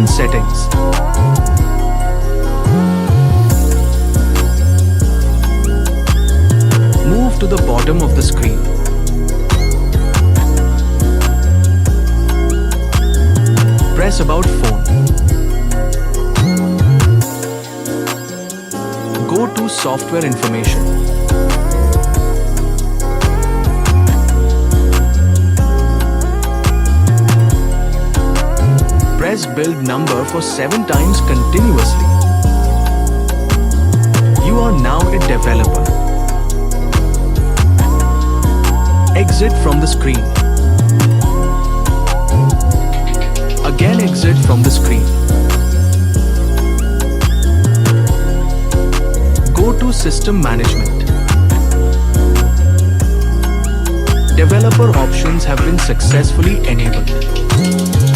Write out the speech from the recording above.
settings. Move to the bottom of the screen. Press About Phone. Go to Software Information. Press Build Number for 7 times continuously. You are now a developer. Exit from the screen. Again exit from the screen. Go to System Management. Developer options have been successfully enabled.